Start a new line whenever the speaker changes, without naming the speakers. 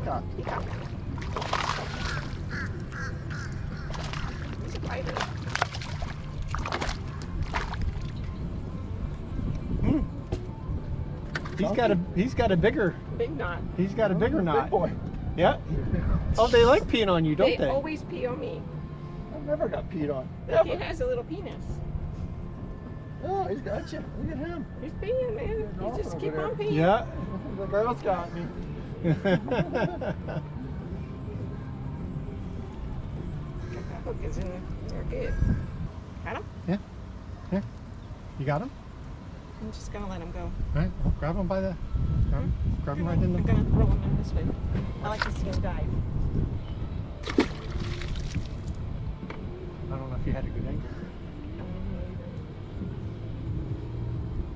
got?
He got me. He's a biter.
He's got a bigger.
Big knot.
He's got a bigger knot.
Big boy.
Yeah. Oh, they like peeing on you, don't they?
They always pee on me.
I've never got peed on.
Look, he
Ever.
has a little penis.
Oh, he's got you. Look at him.
He's peeing, man. He just keep on peeing.
Yeah.
The girl's got me.
Got that hook is in there. We're good. Got him?
Yeah. Yeah. You got him?
I'm just gonna let him go.
All right. Well, grab him by the. Grab him right in
I'm
the.
gonna throw him in this way. I like to see him dive.
I don't know if you had a good angle.